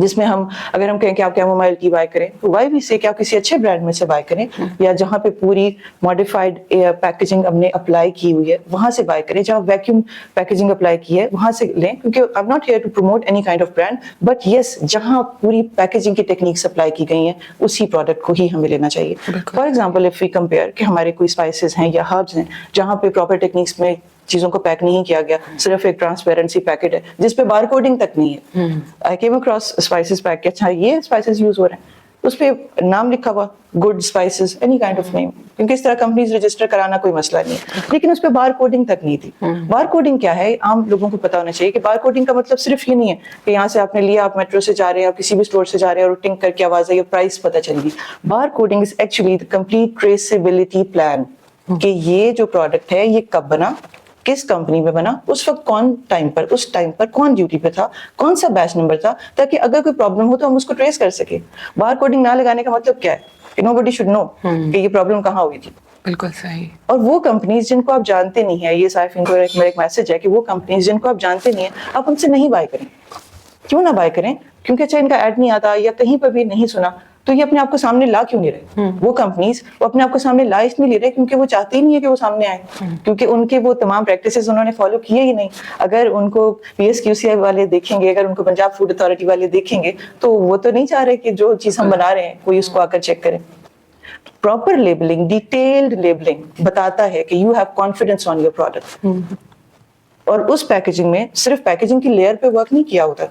جس میں اگر ہم کہیں کہ آپ کیمومائل ٹی بائی کریں تو وائی بھی سے کہ آپ کسی اچھے برانڈ میں سے بائی کریں, یا جہاں پہ پوری ماڈیفائڈ پیکیجنگ ہم نے اپلائی کی ہوئی ہے وہاں سے بائی کریں, جہاں ویکیوم پیکیجنگ اپلائی کی ہے وہاں سے لیں, کیونکہ I am not here to promote any kind of brand, but yes جہاں پوری پیکیجنگ کی ٹیکنیکس اپلائی کی گئی ہیں اسی پروڈکٹ کو ہی ہمیں لینا چاہیے. For example if we compare کہ ہمارے کوئی اسپائسز ہیں یا ہربز ہیں جہاں پہ پراپر ٹیکنیکس میں چیزوں کو پیک نہیں کیا گیا, صرف ایک ٹرانسپیرنسی پیکٹ ہے جس پہ بار کوڈنگ تک نہیں ہے. I came across spices pack کہ اچھا یہ اسپائسز یوز ہو رہے ہیں, اس پہ نام لکھا ہوا good spices any kind of name, کیونکہ اس طرح کمپنیز رجسٹر کرانا کوئی مسئلہ نہیں ہے, لیکن اس پہ بار کوڈنگ تک نہیں تھی. بار کوڈنگ کیا ہے عام لوگوں کو پتا ہونا چاہیے کہ بار کوڈنگ کا مطلب صرف یہ نہیں ہے کہ یہاں سے آپ نے لیا, آپ میٹرو سے جا رہے ہیں, آپ کسی بھی اسٹور سے جا رہے ہیں اور ٹنک کر کے آواز آئی اور پرائس پتا چل گئی. Bar coding is actually complete traceability plan کہ یہ جو پروڈکٹ ہے یہ کب بنا, کس کمپنی میں بنا, اس وقت اس ٹائم پر کون ڈیوٹی پہ تھا, کون سا بیچ نمبر تھا, تاکہ اگر کوئی پرابلم ہو تو ہم اس کو ٹریس کر سکیں. بار کوڈنگ نہ لگانے کا مطلب کیا ہے کہ نوبڈی شوڈ نو کہ یہ پرابلم کہاں ہوئی تھی. بالکل صحیح. اور وہ کمپنیز جن کو آپ جانتے نہیں ہیں, یہ صارفین کو میرا ایک میسج ہے کہ وہ کمپنیز جن کو آپ جانتے نہیں ہیں آپ ان سے نہیں بائی کریں. کیوں نہ بائی کریں؟ کیونکہ اچھا ان کا ایڈ نہیں آتا یا کہیں پر بھی نہیں سنا تو یہ اپنے آپ کو سامنے لا کیوں نہیں رہے؟ وہ کمپنیز وہ اپنے آپ کو سامنے لا اس لیے لے رہے کیونکہ وہ چاہتے ہی نہیں ہے کہ وہ سامنے آئے, کیونکہ ان کے وہ تمام پریکٹسز انہوں نے فالو کیے ہی نہیں. اگر ان کو PSQCI والے دیکھیں گے, اگر ان کو پنجاب فوڈ اتھارٹی والے دیکھیں گے تو وہ تو نہیں چاہ رہے کہ جو چیز ہم بنا رہے ہیں کوئی اس کو آ کر چیک کرے. پراپر لیبلنگ, ڈیٹیلڈ لیبلنگ بتاتا ہے کہ you have confidence on your product. اور اس پیکیجنگ میں صرف پیکیجنگ کی لیئر پہ ورک نہیں کیا ہوتا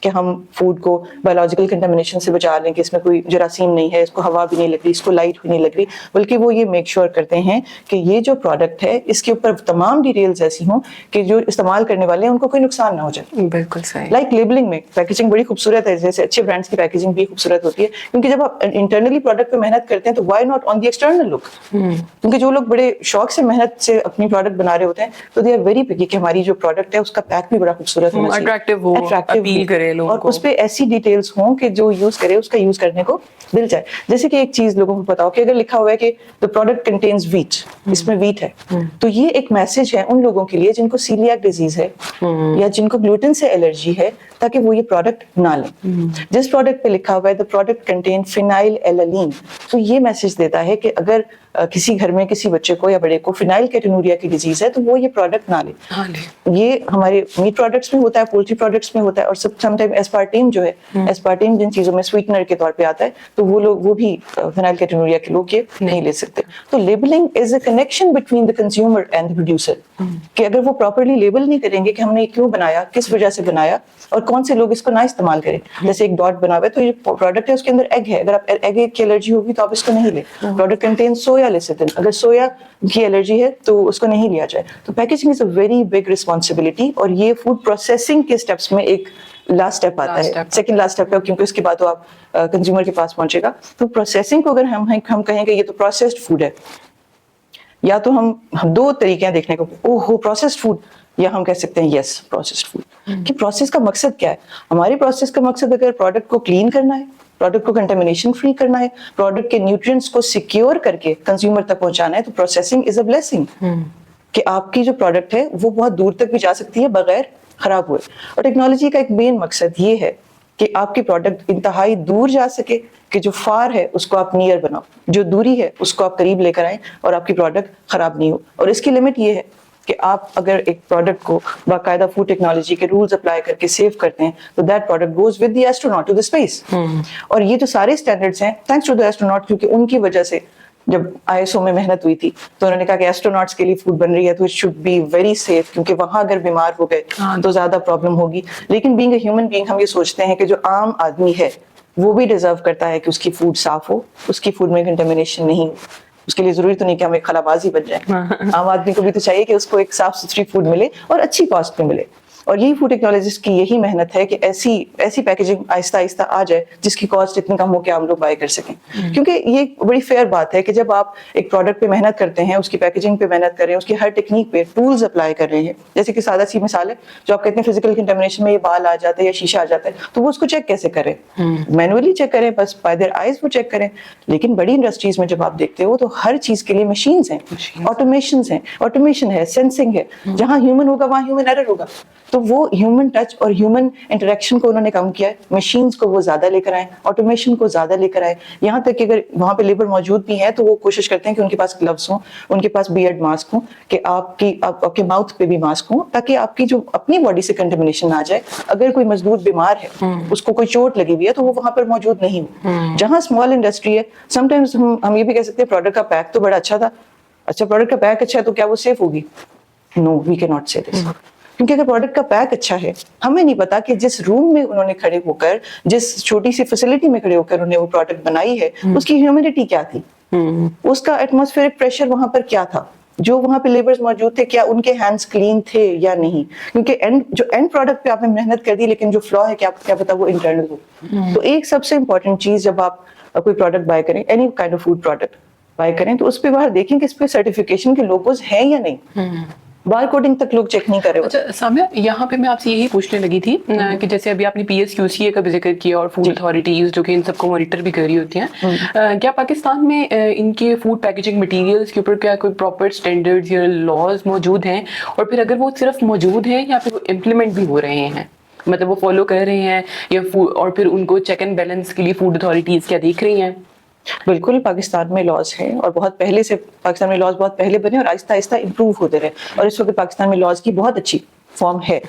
کہ ہم فوڈ کو بایولوجیکل کنٹامینیشن سے بچا لیں کہ اس میں کوئی جراثیم نہیں ہے, اس کو ہوا بھی نہیں لگ رہی, اس کو لائٹ بھی نہیں لگ رہی, بلکہ وہ یہ میک شیور کرتے ہیں کہ یہ جو پروڈکٹ ہے اس کے اوپر تمام ڈیٹیلز ایسی ہوں کہ جو استعمال کرنے والے ہیں ان کو کوئی نقصان نہ ہو جائے. بالکل صحیح. لائک لیبلنگ میں پیکیجنگ بڑی خوبصورت ہے, جیسے اچھے برانڈس کی پیکیجنگ بھی خوبصورت ہوتی ہے, کیونکہ جب آپ انٹرنلی پروڈکٹ پہ محنت کرتے ہیں تو why not on the external look, کیونکہ جو لوگ بڑے شوق سے محنت سے اپنی پروڈکٹ بنا رہے ہوتے ہیں تو دے آر ویری پکی کہ ہماری جو پروڈکٹ ہے اس کا پیک بھی بڑا خوبصورت ہونا چاہیے, اٹریکٹیو ہو, اپیل کرے لوگوں کو, اور اس پہ ایسی ڈیٹیلز ہوں کہ جو یوز کرے اس کا یوز کرنے کو دل چاہے. جیسے کہ ایک چیز لوگوں کو پتا ہو کہ اگر لکھا ہوا ہے کہ the product contains wheat, اس میں ویٹ ہے, تو یہ ایک میسج ہے ان لوگوں کے لیے جن کو سیلیاک ڈیزیز ہے یا جن کو گلوٹن سے الرجی ہے, تاکہ وہ یہ پروڈکٹ نہ لیں. جس پروڈکٹ پہ لکھا ہوا ہے the product contain phenyl alanine, تو یہ میسج دیتا ہے کہ اگر کسی گھر میں کسی بچے کو یا بڑے کو فینائل کیٹونوریا کی ڈیزیز ہے تو وہ یہ پروڈکٹ نہ لے. یہ ہمارے میٹ پروڈکٹس میں ہوتا ہے, پولٹری پروڈکٹس میں ہوتا ہے, اور سم ٹائم ایسپارٹیم جو ہے, ایسپارٹیم جن چیزوں میں سویٹنر کے طور پہ آتا ہے تو وہ بھی فینائل کیٹونوریا کے لوگ یہ نہیں لے سکتے. تو labelling is a connection between the consumer and the producer, کہ اگر وہ پراپرلی لیبل نہیں کریں گے کہ ہم نے کیوں بنایا, کس وجہ سے بنایا, اور کون سے لوگ اس کو نہ استعمال کریں. جیسے ایک ڈاٹ بنا ہوا ہے تو یہ پروڈکٹ ہے اس کے اندر ایگ ہے, اگر آپ ایگ کی الرجی ہوگی تو آپ اس کو نہیں لیں. پروڈکٹ کنٹین سویا لیسیٹن, اگر سویا کی الرجی ہے تو اس کو نہیں لیا جائے. تو packaging is a very big responsibility, اور یہ فوڈ پروسیسنگ کے اسٹیپس میں ایک لاسٹ اسٹیپ آتا ہے, سیکنڈ لاسٹ اسٹیپ ہے, کیونکہ اس کے بعد تو آپ کنزیومر کے پاس پہنچے گا. تو پروسیسنگ کو اگر ہم کہیں کہ یہ تو پروسیسڈ فوڈ ہے, یا تو ہم دو طریقے ہیں دیکھنے کو, اوہ پروسیسڈ فوڈ, یا ہم کہہ سکتے ہیں یس پروسیسڈ فوڈ. کہ پروسیس کا مقصد کیا ہے؟ ہماری پروسیس کا مقصد اگر پروڈکٹ کو کلین کرنا ہے, پروڈکٹ کو کنٹامینیشن فری کرنا ہے, پروڈکٹ کے نیوٹرینٹس کو سیکیور کر کے کنزیومر تک پہنچانا ہے, تو پروسیسنگ از اے بلیسنگ, کہ آپ کی جو پروڈکٹ ہے وہ بہت دور تک بھی جا سکتی ہے بغیر خراب ہوئے. اور ٹیکنالوجی کا ایک مین مقصد یہ ہے کہ آپ کی پروڈکٹ انتہائی دور جا سکے, کہ جو فار ہے اس کو آپ نیئر بناؤ, جو دوری ہے اس کو آپ قریب لے کر آئیں, اور آپ کی پروڈکٹ خراب نہیں ہو. اور اس کی لمٹ یہ ہے کہ آپ اگر ایک پروڈکٹ کو باقاعدہ فوڈ ٹیکنالوجی کے رولز اپلائی کر کے سیو کرتے ہیں تو that product goes with the astronaut to the space. اور یہ جو سارے اسٹینڈرڈس ہیں تھینکس ٹو دی ایسٹروناٹ, کیونکہ ان کی وجہ سے جب ISO میں محنت ہوئی تھی تو انہوں نے کہا کہ ایسٹروناٹس کے لیے فوڈ بن رہی ہے تو it should be very safe, کیونکہ وہاں اگر بیمار ہو گئے تو زیادہ پرابلم ہوگی. لیکن بینگ اے ہیومن بینگ ہم یہ سوچتے ہیں کہ جو عام آدمی ہے وہ بھی ڈیزرو کرتا ہے کہ اس کی فوڈ صاف ہو, اس کی فوڈ میں کنٹامینیشن نہیں ہو. اس کے لیے ضروری تو نہیں کہ ہم ایک خلابازی بن جائیں, عام آدمی کو بھی تو چاہیے کہ اس کو ایک صاف ستھری فوڈ ملے اور اچھی کاسٹ میں ملے. اور یہی فوڈ ٹیکنالوجسٹ کی یہی محنت ہے کہ ایسی پیکیجنگ آہستہ آہستہ آ جائے جس کی کاسٹ اتنی کم ہو کہ ہم لوگ بائی کر سکیں. کیونکہ یہ بڑی فیئر بات ہے کہ جب آپ ایک پروڈکٹ پہ محنت کرتے ہیں, اس کی پیکیجنگ پہ محنت کر رہے ہیں, اس کی ہر ٹیکنیک پہ ٹولز اپلائی کر رہے ہیں, جیسے کہ سادہ سی مثال ہے جو آپ کہتے ہیں فزیکل کنٹامینیشن میں یہ بال آ جاتا ہے یا شیشہ آ جاتا ہے, تو وہ اس کو چیک کیسے کریں؟ مینولی چیک کریں, بس بائی دیئر آئیز وہ چیک کریں. لیکن بڑی انڈسٹریز میں جب آپ دیکھتے ہو تو ہر چیز کے لیے مشینز ہیں, آٹومیشنز ہیں, آٹومیشن ہے, سینسنگ ہے. جہاں ہیومن ہوگا وہاں ہیومن ایرر ہوگا. تو وہ ہیومن ٹچ اور ہیومن انٹریکشن کو انہوں نے کم کیا ہے, مشینز کو وہ زیادہ لے کر آئے, آٹومیشن کو زیادہ لے کر آئے, یہاں تک کہ اگر وہاں پہ لیبر موجود بھی ہے تو وہ کوشش کرتے ہیں کہ ان کے پاس گلوز ہوں, ان کے پاس بیئرڈ ماسک ہوں, کہ آپ کے ماؤتھ پہ بھی ماسک ہوں, تاکہ آپ کی جو اپنی باڈی سے کنٹامینیشن نہ جائے. اگر کوئی مزدور بیمار ہے, اس کو کوئی چوٹ لگی ہوئی ہے, تو وہ وہاں پر موجود نہیں ہو. جہاں اسمال انڈسٹری ہے, سم ٹائمز ہم یہ بھی کہہ سکتے ہیں پروڈکٹ کا پیک تو بڑا اچھا تھا, اچھا پروڈکٹ کا پیک اچھا ہے تو کیا وہ سیف ہوگی؟ نو, وی کین ناٹ سے دس. کیونکہ اگر پروڈکٹ کا پیک اچھا ہے, ہمیں نہیں پتا کہ جس روم میں انہوں نے کھڑے ہو کر, جس چھوٹی سی فیسلٹی میں کھڑے ہو کر انہوں نے وہ پروڈکٹ بنائی ہے, اس کی ہیومیڈیٹی کیا تھی, اس کا ایٹماسفیئرک پریشر وہاں پر کیا تھا, جو وہاں پہ لیبرز موجود تھے کیا ان کے ہینڈز کلین تھے یا نہیں. کیونکہ اینڈ پروڈکٹ پہ آپ نے محنت کر دی, لیکن جو فلا ہے کیا پتا وہ انٹرنل ہو. تو ایک سب سے امپورٹنٹ چیز جب آپ کوئی پروڈکٹ بائی کریں, any kind of food product by کریں, تو اس پہ باہر دیکھیں کہ اس پہ سرٹیفکیشن کے لوگوز ہیں یا نہیں. بار کوڈنگ تک لوگ چیک نہیں کر رہے. اچھا سامیہ, یہاں پہ میں آپ سے یہی پوچھنے لگی تھی کہ جیسے ابھی آپ نے پی ایس کیو سی اے کا بھی ذکر کیا اور فوڈ اتھارٹیز جو کہ ان سب کو مانیٹر بھی کر رہی ہوتی ہیں, کیا پاکستان میں ان کے فوڈ پیکیجنگ مٹیریلز کے اوپر کیا کوئی پراپر اسٹینڈرڈز یا لاز موجود ہیں, اور پھر اگر وہ صرف موجود ہیں یا پھر وہ امپلیمنٹ بھی ہو رہے ہیں, مطلب وہ فالو کر رہے ہیں یا اور پھر ان کو چیک اینڈ بیلنس کے لیے فوڈ اتھارٹیز کیا دیکھ رہی ہیں؟ بالکل, پاکستان میں لاز ہیں اور بہت پہلے سے پاکستان میں لاز بہت پہلے بنے اور آہستہ آہستہ امپروو ہوتے رہے, اور اس وقت پاکستان میں لاز کی بہت اچھی فارم ہے.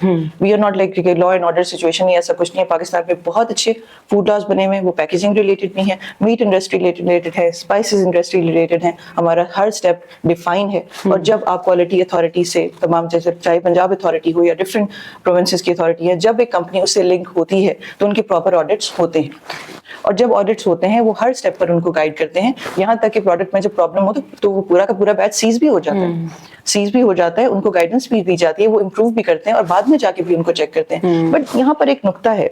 We are not like law and order situation یا ایسا کچھ نہیں ہے. پاکستان میں بہت اچھے فوڈ لاز بنے ہوئے ہیں, وہ پیکیجنگ ریلیٹڈ بھی ہیں, میٹ انڈسٹری ریلیٹڈ ہے, اسپائسز انڈسٹری ریلیٹڈ ہیں. ہمارا ہر اسٹیپ ڈیفائن ہے, اور جب آپ کوالٹی اتھارٹی سے تمام, جیسے چاہے پنجاب اتھارٹی ہو یا ڈفرینٹ پروونسز کی اتھارٹی ہے, جب ایک کمپنی اس سے لنک ہوتی ہے تو ان کے پراپر آڈٹس ہوتے ہیں, اور جب آڈٹس ہوتے ہیں وہ ہر اسٹیپ پر ان کو گائیڈ کرتے ہیں, یہاں تک کہ پروڈکٹ میں جب پرابلم ہو تو وہ پورا کا پورا بیچ سیز بھی ہو جاتا ہے, ان کو گائیڈنس بھی دی جاتی ہے, وہ امپروو بھی کرتے ہیں اور بعد میں جا کے بھی ان کو چیک کرتے ہیں. بٹ یہاں پر ایک نقطہ ہے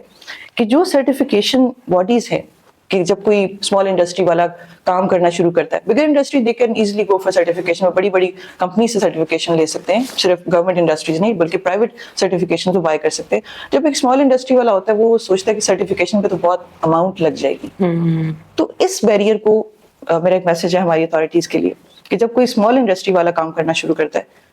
کہ جو سرٹیفکیشن باڈیز ہیں, کہ جب کوئی اسمال انڈسٹری والا کام کرنا شروع کرتا ہے, bigger industry they can easily go for certification, اور بڑی بڑی کمپنی سے سرٹیفکیشن لے سکتے ہیں, صرف گورنمنٹ انڈسٹریز نہیں بلکہ پرائیویٹ سرٹیفکیشن تو بائی کر سکتے ہیں. جب ایک اسمال انڈسٹری والا ہوتا ہے وہ سوچتا ہے کہ سرٹیفکیشن پہ تو بہت اماؤنٹ لگ جائے گی. تو اس بیریئر کو میرا ایک میسج ہے ہماری اتھارٹیز کے لیے کہ جب کوئی اسمال انڈسٹری والا کام کرنا شروع کرتا ہے,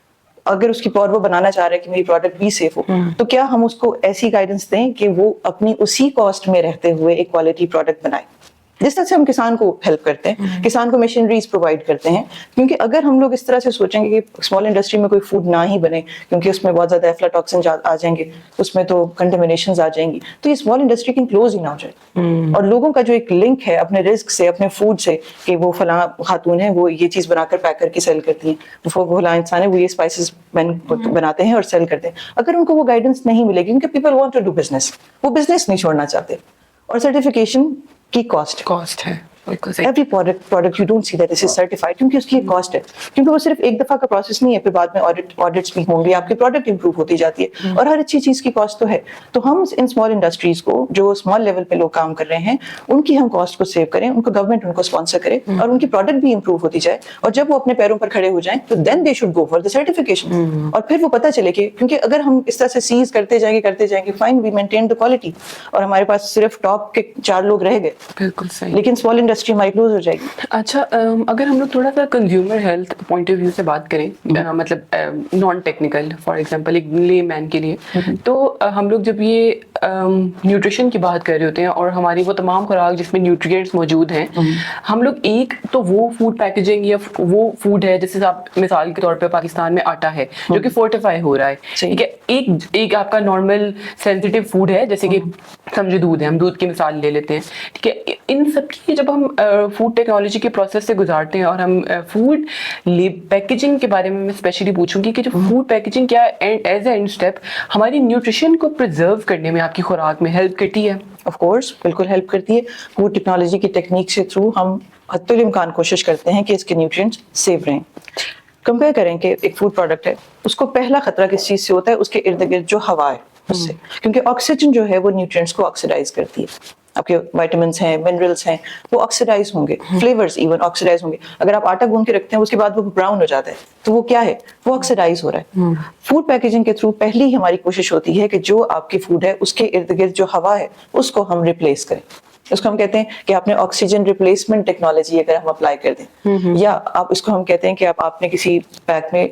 اگر اس کی پاور وہ بنانا چاہ رہا ہے کہ میری پروڈکٹ بھی سیف ہو, تو کیا ہم اس کو ایسی گائیڈنس دیں کہ وہ اپنی اسی کاسٹ میں رہتے ہوئے ایک کوالٹی پروڈکٹ بنائے, جس طرح سے ہم کسان کو ہیلپ کرتے ہیں, کسان کو مشینریز پرووائڈ کرتے ہیں. کیونکہ اگر ہم لوگ اس طرح سے سوچیں گے کہ اسمال انڈسٹری میں کوئی فوڈ نہ ہی بنے کیونکہ اس میں بہت زیادہ ایفلاٹاکسن آ جائیں گے, اس میں تو کنٹامینیشنز آ جائیں گی, تو یہ اسمال انڈسٹری کی کلوز ہی نہ ہو جائے. اور لوگوں کا جو ایک لنک ہے اپنے رزق سے, اپنے فوڈ سے, کہ وہ فلاں خاتون ہے وہ یہ چیز بنا کر پیک کر کے سیل کرتی ہیں, وہ فلاں انسان ہے وہ یہ اسپائسز بناتے ہیں اور سیل کرتے ہیں, اگر ان کو وہ گائیڈنس نہیں ملے گی, کیونکہ people want to do business, وہ بزنس نہیں چھوڑنا چاہتے. اور سرٹیفکیشن کی کاسٹ ہے, every product you don't see that this is certified, کیونکہ اس کی ایک کاسٹ ہے, کیونکہ وہ صرف ایک دفعہ کا پروسیس نہیں ہے, پھر بعد میں آڈٹس بھی ہوں گے, آپ کی پروڈکٹ امپروو ہوتی جاتی ہے, اور ہر اچھی چیز کی کاسٹ تو ہے. تو ہم ان اسمال انڈسٹریز کو جو اسمال لیول پہ لوگ کام کر رہے ہیں ان کی ہم کاسٹ کو سیو کریں, ان کو گورنمنٹ ان کو اسپانسر کرے, اور ان کی پروڈکٹ بھی امپروو ہوتی جائے, اور جب وہ اپنے پیروں پر کھڑے ہو جائیں تو then they should go for the certification. اور پھر وہ پتہ چلے کہ کیونکہ اگر ہم اس طرح سے سیز کرتے جائیں گے fine we maintain the quality, اور ہمارے پاس صرف ٹاپ کے 4 لوگ رہ گئے, بالکل صحیح, لیکن اسمال انڈسٹری ہماری کلوز ہو جائے گی. اچھا, اگر ہم لوگ تھوڑا سا consumer health point of view سے بات کریں, مطلب نان ٹیکنیکل, فار ایگزامپل ایک لے مین کے لیے, تو ہم لوگ جب یہ نیوٹریشن کی بات کر رہے ہوتے ہیں اور ہماری وہ تمام خوراک جس میں نیوٹریئنٹس موجود ہیں, ہم لوگ ایک تو وہ فوڈ پیکیجنگ یا وہ فوڈ ہے جیسے آپ مثال کے طور پہ پاکستان میں آٹا ہے جو کہ فورٹیفائی ہو رہا ہے, ٹھیک ہے, ایک آپ کا نارمل سینسیٹیو فوڈ ہے جیسے کہ سمجھے دودھ ہے, ہم دودھ کی مثال لے لیتے ہیں, ٹھیک ہے. ان سب کی جب ہم فوڈ ٹیکنالوجی کے پروسیس سے گزارتے ہیں اور ہم فوڈ پیکیجنگ کے بارے میں اسپیشلی پوچھوں گی کہ جو فوڈ پیکیجنگ کیا ایز اے اینڈ اسٹیپ ہماری نیوٹریشن کو پرزرو کرنے میں آپ کی خوراک میں ہیلپ کرتی ہے؟ آف کورس بالکل ہیلپ کرتی ہے. فوڈ ٹیکنالوجی کی ٹیکنیک سے تھرو ہم حتی الامکان کوشش کرتے ہیں کہ اس کے نیوٹرینٹس سیو رہیں. کمپیئر کریں کہ ایک فوڈ پروڈکٹ ہے, اس کو پہلا خطرہ کس چیز سے ہوتا ہے, اس کے ارد گرد جو ہوا ہے اس سے, کیونکہ آکسیجن جو ہے وہ نیوٹرینٹس کو آکسیڈائز کرتی ہے. آپ کے وائٹامنس ہیں, منرلس ہیں, وہ آکسیڈائز ہوں گے, فلیورز ایون آکسیڈائز ہوں گے. اگر آپ آٹا گوندھ کے رکھتے ہیں اس کے بعد وہ براؤن ہو جاتا ہے تو وہ کیا ہے, وہ آکسیڈائز ہو رہا ہے. فوڈ پیکیجنگ کے تھرو پہلی ہماری کوشش ہوتی ہے کہ جو آپ کی فوڈ ہے اس کے ارد گرد جو ہوا ہے اس کو ہم ریپلیس کریں. اس کو ہم کہتے ہیں کہ آپ نے آکسیجن ریپلیسمنٹ ٹیکنالوجی اگر ہم اپلائی کر دیں, یا آپ اس کو ہم کہتے ہیں کہ آپ نے کسی پیک میں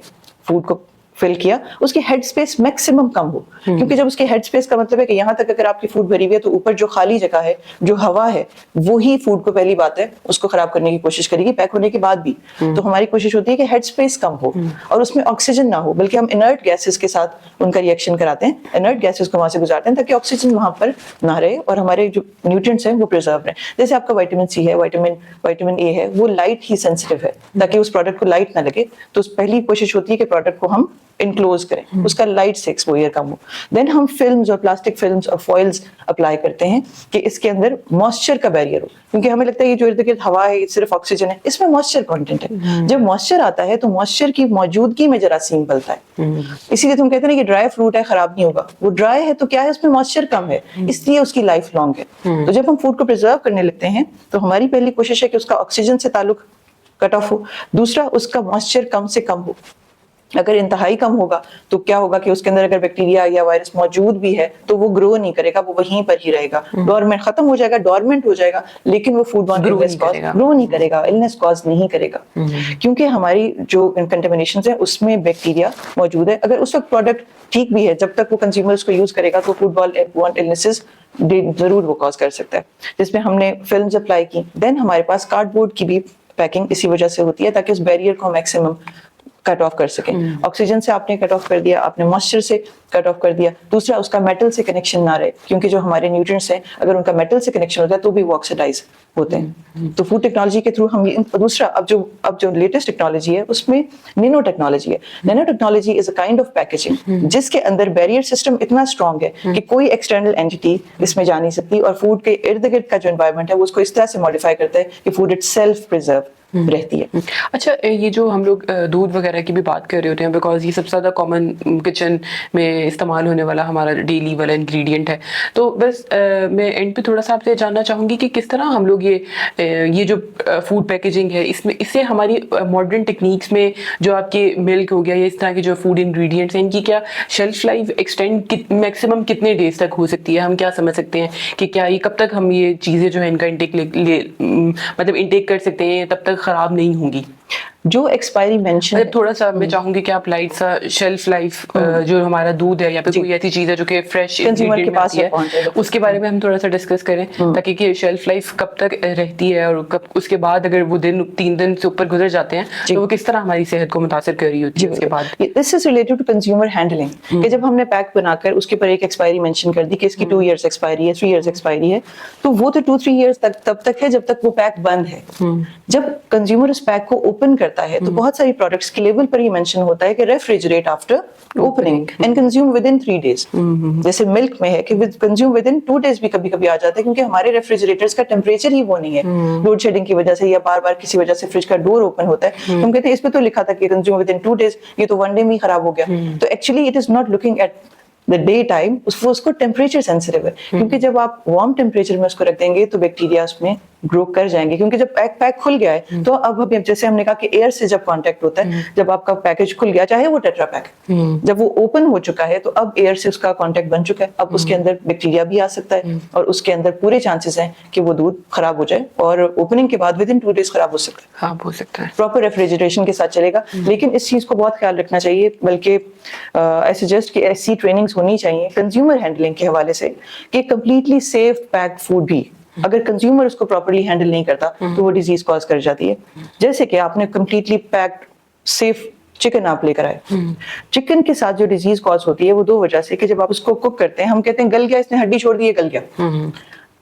فوڈ کو فل کیا, اس کی ہیڈ اسپیس میکسیمم کم ہو, کیونکہ جب اس کی ہیڈ اسپیس کا مطلب ہے کہ یہاں تک اگر آپ کی فوڈ بھری ہوئی ہے تو اوپر جو خالی جگہ ہے, جو ہوا ہے, وہی فوڈ کو پہلی بات ہے اس کو خراب کرنے کی کوشش کرے گی پیک ہونے کے بعد بھی. تو ہماری کوشش ہوتی ہے کہ ہیڈ اسپیس کم ہو اور اس میں آکسیجن نہ ہو, بلکہ ہم انرٹ گیسز کے ساتھ ان کا ریئیکشن کراتے ہیں, انرٹ گیسز کو وہاں سے گزارتے ہیں تاکہ آکسیجن وہاں پر نہ رہے اور ہمارے جو نیوٹرینٹس ہیں وہ پرزرو رہیں. جیسے آپ کا وائٹامن سی ہے, وائٹامن اے ہے, وہ لائٹ ہی سینسٹیو ہے تاکہ اس پروڈکٹ کو لائٹ نہ لگے. تو پہلی کوشش ہوتی ہے کہ پروڈکٹ کو ہم انکلوز کریں, اس کا لائٹ سے ایکسپوجر کم ہو. دین ہم فلمز اور پلاسٹک فلمز اور فوائلز اپلائی کرتے ہیں کہ اس کے اندر موئسچر کا بیریئر ہو, کیونکہ ہمیں لگتا ہے یہ جو ارد گرد ہوا ہے یہ صرف آکسیجن ہے, اس میں موئسچر کانٹینٹ ہے. جب موئسچر آتا ہے تو موئسچر کی موجودگی میں جراثیم پلتا ہے, اسی لیے تم کہتے ہیں کہ ڈرائی فروٹ ہے خراب نہیں ہوگا. وہ ڈرائی ہے تو کیا ہے, اس میں موئسچر کم ہے, اس لیے اس کی لائف لانگ ہے. تو جب ہم فوڈ کو پرزرو کرنے لگتے ہیں تو ہماری پہلی کوشش ہے کہ اس کا آکسیجن سے تعلق کٹ آف ہو, دوسرا اس کا موئسچر کم سے کم ہو. اگر انتہائی کم ہوگا تو کیا ہوگا کہ اس کے اندر اگر بیکٹیریا یا وائرس موجود بھی ہے تو وہ گرو نہیں کرے گا, وہ وہیں پر ہی رہے گا, ڈورمنٹ ختم ہو جائے گا, ڈورمنٹ ہو جائے گا, لیکن وہ فوڈ بورن النس کاز گرو نہیں کرے گا, النس کاز نہیں کرے گا, کیونکہ ہماری جو کنٹامینیشنز ہیں اس میں بیکٹیریا موجود ہے. اگر اس وقت پروڈکٹ ٹھیک بھی ہے, جب تک وہ کنزیومر اس کو یوز کرے گا تو فوڈ بورن النسز ضرور وہ کاز کر سکتا ہے, جس میں ہم نے فلمز اپلائی کی. دین ہمارے پاس کارڈ بورڈ کی بھی پیکنگ اسی وجہ سے ہوتی ہے تاکہ اس بیریئر کو میکسیمم کٹ آف کر سکیں. آکسیجن سے آپ نے کٹ آف کر دیا, آپ نے موئسچر سے کٹ آف کر دیا. دوسرا اس کا میٹل سے کنیکشن نہ رہے, کیونکہ جو ہمارے نیوٹرینٹس ہیں اگر ان کا میٹل سے کنیکشن ہوتا ہے تو بھی وہ آکسیڈائز ہوتے ہیں. تو فوڈ ٹیکنالوجی کے تھرو ہم دوسرا اب جو لیٹسٹ ٹیکنالوجی ہے اس میں نینو ٹیکنالوجی ہے. Nano technology is a kind of packaging جس کے اندر بیریئر سسٹم اتنا اسٹرانگ ہے کہ کوئی ایکسٹرنل اینٹی اس میں جا نہیں سکتی, اور فوڈ کے ارد گرد کا جو انوائرمنٹ ہے وہ اس کو اس طرح سے ماڈیفائی کرتا ہے کہ فوڈ اٹ سیلف پرزرو رہتی ہے. اچھا, یہ جو ہم لوگ دودھ وغیرہ کی بھی بات کر رہے ہوتے ہیں, بیکاز یہ سب سے زیادہ کامن کچن میں استعمال ہونے والا ہمارا ڈیلی والا انگریڈینٹ ہے. تو بس میں اینڈ پہ تھوڑا سا آپ سے جاننا چاہوں گی کہ کس طرح ہم لوگ یہ جو فوڈ پیکیجنگ ہے اس سے ہماری ماڈرن ٹیکنیکس میں جو آپ کے ملک ہو گیا یا اس طرح کے جو فوڈ انگریڈینٹس ہیں, ان کی کیا شیلف لائف ایکسٹینڈ میکسیمم کتنے ڈیز تک ہو سکتی ہے؟ ہم کیا سمجھ سکتے ہیں کہ کیا یہ کب تک ہم یہ چیزیں جو ہیں ان کا مطلب انٹیک کر سکتے ہیں, تب تک خراب نہیں ہوں گی؟ جو ایکسپائری مینشن تھوڑا سا میں چاہوں گی کہ آپ لائٹ سا شیلف لائف جو ہمارا دودھ ہے یا پھر کوئی ایسی چیز ہے جو کہ فریش کنزیومر کے پاس ہے اس کے بارے میں ہم تھوڑا سا ڈسکس کریں, تاکہ کہ شیلف لائف کب تک رہتی ہے اور اس کے بعد اگر وہ 3 دن سے اوپر گزر جاتے ہیں تو وہ کس طرح ہماری صحت کو متاثر کر رہی ہوتی ہے اس کے بعد. This is related to consumer handling, کہ جب ہم نے پیک بنا کر اس کے پر ایک ایکسپائری مینشن کر دی کہ اس کی 2 ایئرس ایکسپائری ہے, 3 ایئرس ایکسپائری ہے, تو وہ تو 2-3 ایئرس تک تب تک ہے جب تک وہ پیک بند ہے. جب کنزیومر اس پیک کو اوپن کرتا ہے تو بہت ساری پروڈکٹس کے لیبل پر یہ مینشن ہوتا ہے کہ refrigerate after opening and consume with in 3 days. جیسے ملک میں ہے کہ کنزیوم ود ان 2 days بھی کبھی کبھی آ جاتا ہے, کیونکہ ہمارے ریفریجریٹرز کا ٹیمپریچر ہی وہ نہیں ہے, لوڈ شیڈنگ کی وجہ سے یا بار بار کسی وجہ سے فریج کا ڈور اوپن ہوتا ہے. ہم کہتے ہیں اس پہ تو لکھا تھا کہ کنزیوم ود ان 2 days, یہ تو 1 day میں ہی خراب ہو گیا. تو actually it is not looking at the day time, اس کو ٹیمپریچر سینسٹیو ہے, کیونکہ جب آپ وارم ٹیمپریچر میں اس کو رکھ دیں گے تو بیکٹیریا اس میں گرو کر جائیں گے. کیونکہ جب پیک کھل گیا ہے تو اب جیسے ہم نے کہا کہ ایئر سے جب کانٹیکٹ ہوتا ہے, جب آپ کا پیکج کھل گیا چاہے وہ ٹیٹرا پیک, جب وہ اوپن ہو چکا ہے تو اب ایئر سے اس کا کانٹیکٹ بن چکا ہے, اب اس کے اندر بیکٹیریا بھی آ سکتا ہے اور اس کے اندر پورے چانسز ہیں کہ وہ دودھ خراب ہو جائے اور اوپننگ کے بعد ود ان 2 days خراب ہو سکتا ہے. ہو سکتا ہے پراپر ریفریجریشن کے ساتھ چلے گا. لیکن اس چیز کو بہت خیال رکھنا چاہیے, بلکہ آئی سجیسٹ کہ ایسی ٹریننگز ہونی چاہیے کنزیومر ہینڈلنگ کے حوالے سے کہ کمپلیٹلی سیف پیک فوڈ بھی اگر کنزیومر اس کو پراپرلی ہینڈل نہیں کرتا تو وہ ڈیزیز کاز کر جاتی ہے. جیسے کہ آپ نے کمپلیٹلی پیکڈ سیف چکن آپ لے کر آئے, چکن کے ساتھ جو ڈیزیز کاز ہوتی ہے وہ 2 وجہ سے, کہ جب آپ اس کو کوک کرتے ہیں ہم کہتے ہیں گل گیا, اس نے ہڈی چھوڑ دی, گل گیا.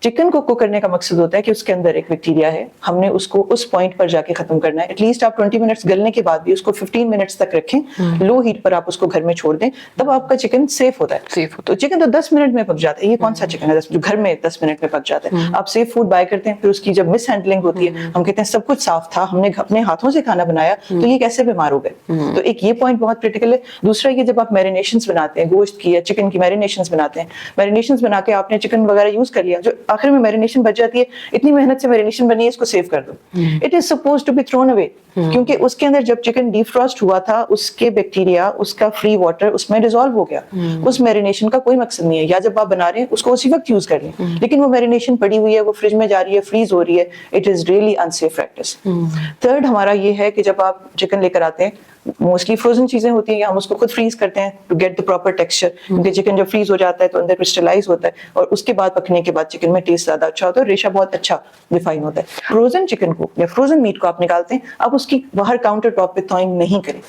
چکن کو کوک کرنے کا مقصد ہوتا ہے کہ اس کے اندر ایک بیکٹیریا ہے, ہم نے اس کو اس پوائنٹ پر جا کے ختم کرنا ہے. ایٹ لیسٹ آپ 20 منٹس گلنے کے بعد بھی اس کو 15 منٹس تک رکھیں, لو ہیٹ پر آپ اس کو گھر میں چھوڑ دیں, تب آپ کا چکن سیف ہوتا ہے. تو چکن تو 10 منٹ میں پک جاتا ہے. یہ کون سا چکن ہے جو گھر میں 10 منٹ میں پک جاتا ہے؟ آپ سیف فوڈ بائی کرتے ہیں, پھر اس کی جب مس ہینڈلنگ ہوتی ہے, ہم کہتے ہیں سب کچھ صاف تھا, ہم نے اپنے ہاتھوں سے کھانا بنایا, تو یہ کیسے بیمار ہو گئے؟ تو ایک یہ پوائنٹ بہت کریٹیکل ہے. دوسرا یہ جب آپ میرینیشنز بناتے ہیں گوشت کی یا چکن کی میرینیشنز بناتے ہیں, میرینیشنز بنا کے آپ نے چکن وغیرہ یوز کر لیا, جو آخر میں میرینیشن بچ جاتی ہے, اتنی محنت سے میرینیشن بنی ہے, اس کو سیو کر دو. It is suppose to be thrown away. کیونکہ اس کے اندر جب چکن ڈیفروسٹ ہوا تھا اس کے بیکٹیریا اس کا فری واٹر اس میں ڈیزالو ہو گیا. اس میرینیشن کا کوئی مقصد نہیں ہے, یا جب آپ بنا رہے ہیں اس کو اسی وقت یوز کر لیں, لیکن وہ میرینیشن پڑی ہوئی ہے, وہ فریج میں جا رہی ہے, فریز ہو رہی ہے, it is really unsafe practice. Third ہمارا یہ ہے کہ جب آپ چکن لے کر آتے ہیں, موسٹلی فروزن چیزیں ہوتی ہیں, ہم اس کو خود فریز کرتے ہیں to get the proper texture, کیونکہ چکن جب فریز ہو جاتا ہے تو اندر کرسٹلائز ہوتا ہے, اور اس کے بعد پکنے کے بعد چکن میں ٹیسٹ زیادہ اچھا ہوتا ہے, ریشا بہت اچھا ڈیفائن ہوتا ہے. فروزن چکن کو یا فروزن میٹ کو آپ نکالتے ہیں, آپ اس کی باہر کاؤنٹر ٹاپ پہ تھوئنگ نہیں کریں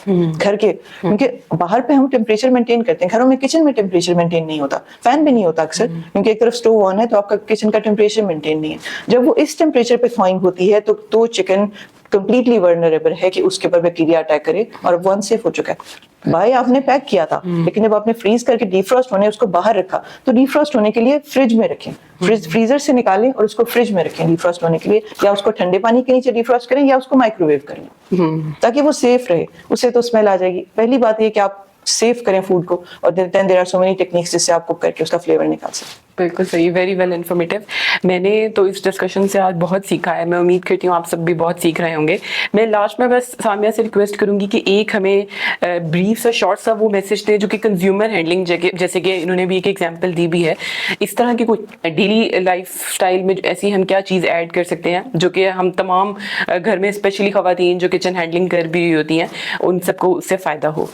گھر کے, کیونکہ باہر پہ ہم ٹیمپریچر مینٹین کرتے ہیں, گھروں میں کچن میں ٹیمپریچر مینٹین نہیں ہوتا, فین بھی نہیں ہوتا اکثر, کیونکہ ایک طرف اسٹوو آن ہے تو آپ کا کچن کا ٹیمپریچر مینٹین نہیں ہے. جب وہ اس ٹیمپریچر پہ تھوئنگ ہوتی ہے تو چکن کمپلیٹلی ورنریبل ہے کہ اس کے اوپر بیکٹیریا اٹیک کرے, اور وہ انسیف ہو چکا ہے. بھائی آپ نے پیک کیا تھا, لیکن جب آپ نے فریز کر کے ڈیفروسٹ ہونے اس کو باہر رکھا, تو ڈیفروسٹ ہونے کے لیے فریج میں رکھیں, فریزر سے نکالیں اور اس کو فریج میں رکھیں ڈیفروسٹ ہونے کے لیے, یا اس کو ٹھنڈے پانی کے نیچے ڈیفروسٹ کریں یا اس کو مائکرو ویو کر لیں تاکہ وہ سیف رہے. اس سے تو اسمیل آ جائے گی. پہلی بات یہ کہ آپ سیف کریں فوڈ کو, اور then there are so many techniques جس سے آپ کوک کر کے اس کا فلیور نکال سکیں. بالکل صحیح, ویری ویل انفارمیٹیو. میں نے تو اس ڈسکشن سے آج بہت سیکھا ہے, میں امید کرتی ہوں آپ سب بھی بہت سیکھ رہے ہوں گے. میں لاسٹ میں بس سامیہ سے ریکویسٹ کروں گی کہ ایک ہمیں بریف سا شارٹ سا وہ میسج دیں جو کہ کنزیومر ہینڈلنگ, جیسے کہ انہوں نے بھی ایک ایگزامپل دی بھی ہے, اس طرح کی کوئی ڈیلی لائف اسٹائل میں ایسی ہم کیا چیز ایڈ کر سکتے ہیں جو کہ ہم تمام گھر میں اسپیشلی خواتین جو کچن ہینڈلنگ کر بھی ہوئی ہوتی ہیں ان سب کو اس سے فائدہ ہو.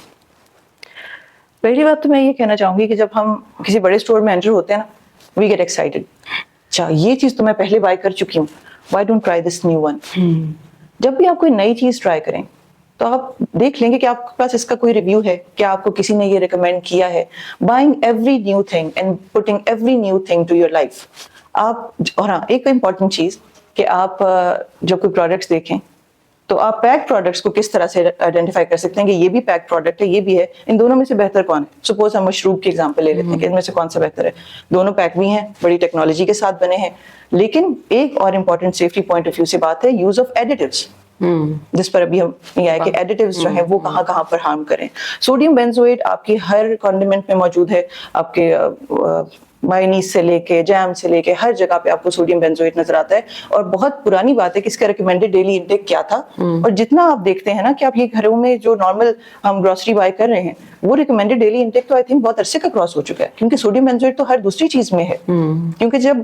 پہلی بات تو میں یہ کہنا چاہوں گی کہ جب ہم کسی بڑے اسٹور میں انٹر ہوتے ہیں نا, وی گیٹ ایکسائٹیڈ, اچھا یہ چیز تو میں پہلے بائی کر چکی ہوں, why don't try this new one. جب بھی آپ کوئی نئی چیز ٹرائی کریں تو آپ دیکھ لیں گے کہ آپ کے پاس اس کا کوئی ریویو ہے, کیا آپ کو کسی نے یہ ریکمینڈ کیا ہے. Buying every new thing and putting every new thing to your life. آپ, اور ہاں ایک امپورٹنٹ چیز کہ آپ جب کوئی پروڈکٹس دیکھیں تو آپ پیک پروڈکٹس کو کس طرح سے آئیڈینٹیفائی کر سکتے ہیں کہ یہ بھی پیک پروڈکٹ ہے, یہ بھی ہے, ان دونوں میں سے بہتر کون ہے. سپوز ہم مشروب کی ایگزامپل لے لیتے ہیں کہ ان میں سے کون سا بہتر ہے. دونوں پیک بھی ہیں, بڑی ٹیکنالوجی کے ساتھ بنے ہیں, لیکن ایک اور important safety point of view سے بات ہے یوز آف ایڈیٹیوز, جس پر ابھی ہم یہ آئے کہ ایڈیٹیوز جو ہیں وہ کہاں کہاں پر ہارم کریں. سوڈیم بینزوئیٹ آپ کی ہر کانڈیمنٹ میں موجود ہے, آپ کے مائونیز سے لے کے جیم سے لے کے ہر جگہ پہ آپ کو سوڈیم بینزوئیٹ نظر آتا ہے. اور بہت پرانی بات ہے کہ اس کا ریکمینڈیڈ ڈیلی انٹیک کیا تھا, اور جتنا آپ دیکھتے ہیں نا کہ آپ یہ گھروں میں جو نارمل ہم گروسری بائی کر رہے ہیں وہ ریکمینڈیڈ ڈیلی انٹیک تو آئی تھنک بہت عرصے کا کراس ہو چکا ہے, کیونکہ سوڈیم بینزوئیٹ تو ہر دوسری چیز میں ہے. کیونکہ جب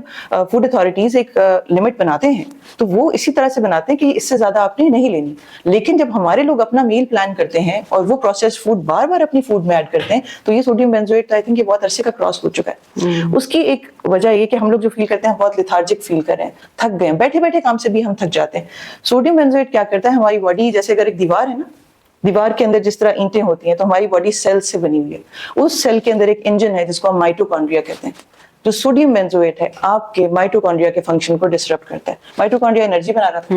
فوڈ اتھارٹیز ایک لمٹ بناتے ہیں تو وہ اسی طرح سے بناتے ہیں کہ اس سے زیادہ آپ نے نہیں لینی, لیکن جب ہمارے لوگ اپنا میل پلان کرتے ہیں اور وہ پروسیس فوڈ بار بار اپنی فوڈ میں ایڈ کرتے ہیں تو یہ سوڈیم بینزوئیٹ آئی تھنک یہ بہت عرصے کا کراس ہو چکا ہے. اس کی ایک وجہ یہ کہ ہم لوگ جو فیل کرتے ہیں بہت لیتھارجک فیل کر رہے ہیں, تھک گئے ہیں, بیٹھے بیٹھے کام سے بھی ہم تھک جاتے ہیں. سوڈیم بینزوئیٹ کیا کرتا ہے, ہماری باڈی جیسے اگر ایک دیوار ہے نا, دیوار کے اندر جس طرح اینٹیں ہوتی ہیں تو ہماری باڈی سیل سے بنی ہوئی ہے, اس سیل کے اندر ایک انجن ہے جس کو ہم مائٹوکونڈریا کہتے ہیں. جو سوڈیم بینزوئیٹ ہے آپ کے مائٹوکونڈریا کے فنکشن کو ڈسٹرب کرتا ہے. مائٹوکونڈریا انرجی بنا رہا تھا,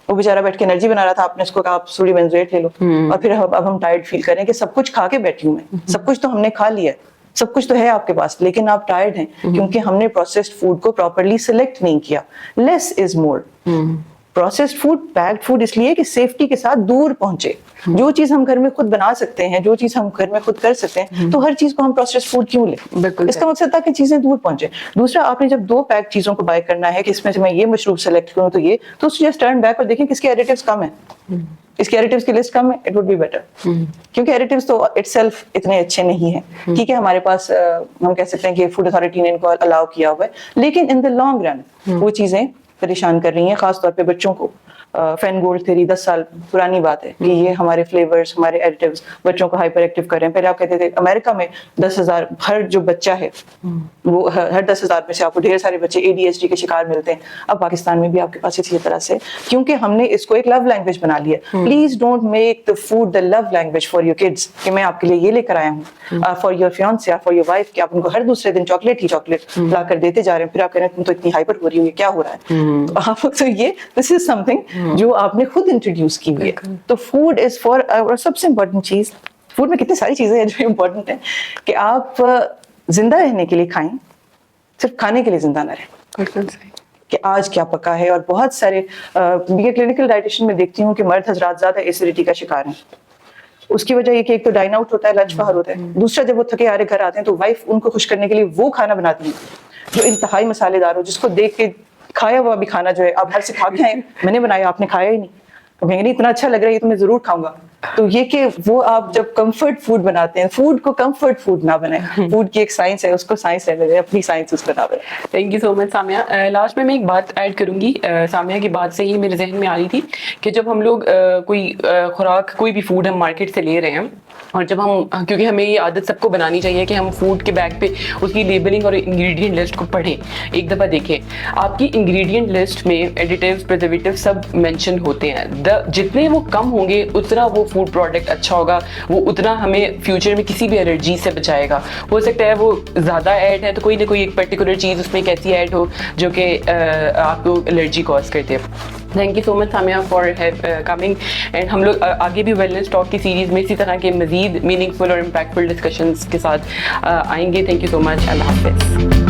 وہ بیچارہ بیٹھ کے انرجی بنا رہا تھا, آپ نے اس کو کہا آپ سوڈیم بینزوئیٹ لے لو, اور پھر اب ہم ٹائرڈ فیل کر رہے ہیں کہ سب کچھ کھا کے بیٹھی ہوں میں, سب کچھ تو ہم نے کھا لیا ہے, سب کچھ تو ہے آپ کے پاس, لیکن آپ ٹائرڈ ہیں کیونکہ ہم نے پروسیسڈ فوڈ کو پراپرلی سلیکٹ نہیں کیا. لیس از مور. پروسیسڈ فوڈ, پیکڈ فوڈ اس لیے کہ سیفٹی کے ساتھ دور پہنچے. جو چیز ہم گھر میں خود بنا سکتے ہیں, جو چیز ہم گھر میں خود کر سکتے ہیں, تو ہر چیز کو ہم پروسیسڈ فوڈ کیوں لیں؟ اس کا مقصد تھا کہ چیزیں دور پہنچے. دوسرا, آپ نے جب 2 پیک چیزوں کو بائی کرنا ہے کہ اس میں سے میں یہ مشروب سلیکٹ کروں تو یہ, تو جسٹ ٹرن بیک اور دیکھیں کس کے ایڈیٹیوز کم ہیں, اس کے ایڈیٹیوز کی لسٹ کم ہے, اٹ وڈ بی بیٹر. کیونکہ ایڈیٹیوز تو اٹ سیلف اتنے اچھے نہیں ہیں. ٹھیک ہے ہمارے پاس ہم کہہ سکتے ہیں کہ فوڈ اتھارٹی نے ان کو الاؤ کیا ہوا ہے, لیکن ان دا لانگ رن وہ چیزیں پریشان کر رہی ہیں, خاص طور پہ بچوں کو. فین گولڈ تھیری 10 سال پرانی بات ہے کہ یہ ہمارے فلیورز, ہمارے ایڈیٹیوز بچوں کو ہائپر ایکٹیو کر رہے ہیں. پہلے آپ کہتے تھے امریکہ میں 10,000 ہر جو بچہ ہے وہ ہر 10,000 میں سے آپ کو ڈھیر سارے بچے ADHD کے شکار ملتے ہیں. اب پاکستان میں بھی آپ کے پاس اسی طرح سے, کیونکہ ہم نے اس کو ایک لو لینگویج بنا لیا. Please don't make the food the love language for your kids, کہ میں آپ کے لیے یہ لے کر آیا ہوں for your fiance for your wife, کہ آپ ان کو ہر دوسرے دن چاکلیٹ ہی چاکلیٹ لا کر دیتے جا رہے ہیں, پھر آپ کہہ رہے ہیں تم تو اتنی ہائپر ہو رہی ہو, یہ کیا ہو رہا ہے. تو آپ تو یہ دس از سم تھنگ جو آپ نے خود انٹروڈیوس کی ہوئی ہے. تو فوڈ از فار, اور سب سے امپورٹنٹ چیز فوڈ میں کتنی ساری چیزیں ہیں جو امپورٹنٹ ہیں کہ آپ زندہ رہنے کے لیے کھائیں, صرف کھانے کے لیے زندہ نہ رہیں کہ آج کیا پکا ہے. اور بہت سارے یہ کلینکل ڈائٹیشن میں دیکھتی ہوں کہ مرد حضرات زیادہ ایسیڈیٹی کا شکار ہیں. اس کی وجہ یہ کہ ایک تو ڈائن آؤٹ ہوتا ہے, لنچ باہر ہوتا ہے, دوسرا جب وہ تھکے آرے گھر آتے ہیں تو وائف ان کو خوش کرنے کے لیے وہ کھانا بناتی ہے جو انتہائی مسالے دار ہو, جس کو دیکھ کے کھایا ہوا بھی کھانا جو ہے آپ گھر سے کھا کے آئے, میں نے بنایا آپ نے کھایا ہی نہیں. تو کہیں گے نہیں اتنا اچھا لگ رہا ہے یہ تو میں ضرور کھاؤں گا. تو یہ کہ وہ آپ جب کمفرٹ فوڈ بناتے ہیں, فوڈ کو کمفرٹ فوڈ نہ بنائیں. فوڈ کی ایک سائنس ہے, اس کو سائنس رہنے دیں, اپنی سائنس اس کو نہ بنائیں. Thank you so much Samiya. Last میں ایک بات ایڈ کروں گی, سامیہ کی بات سے ہی میرے ذہن میں آ رہی تھی کہ جب ہم لوگ کوئی خوراک کوئی بھی فوڈ ہم مارکیٹ سے لے رہے ہیں, اور جب ہم کیونکہ ہمیں یہ عادت سب کو بنانی چاہیے کہ ہم فوڈ کے بیگ پہ اس کی لیبلنگ اور انگریڈینٹ لسٹ کو پڑھیں, ایک دفعہ دیکھیں آپ کی انگریڈینٹ لسٹ میں ایڈیٹیوز پریزرویٹیو سب مینشن ہوتے ہیں. جتنے وہ کم ہوں گے اتنا وہ فوڈ پروڈکٹ اچھا ہوگا, وہ اتنا ہمیں فیوچر میں کسی بھی الرجی سے بچائے گا. ہو سکتا ہے وہ زیادہ ایڈ ہے تو کوئی نہ کوئی ایک پرٹیکولر چیز اس میں ایک ایسی ایڈ ہو جو کہ آپ کو الرجی کاز کرتے ہیں. Thank you so much Samiya for coming, and ہم لوگ آگے بھی ویلنس ٹاک کی سیریز میں اسی طرح کے مزید میننگ فل اور امپیکٹ فل ڈسکشنس کے ساتھ آئیں گے. تھینک یو سو مچ, اللہ حافظ.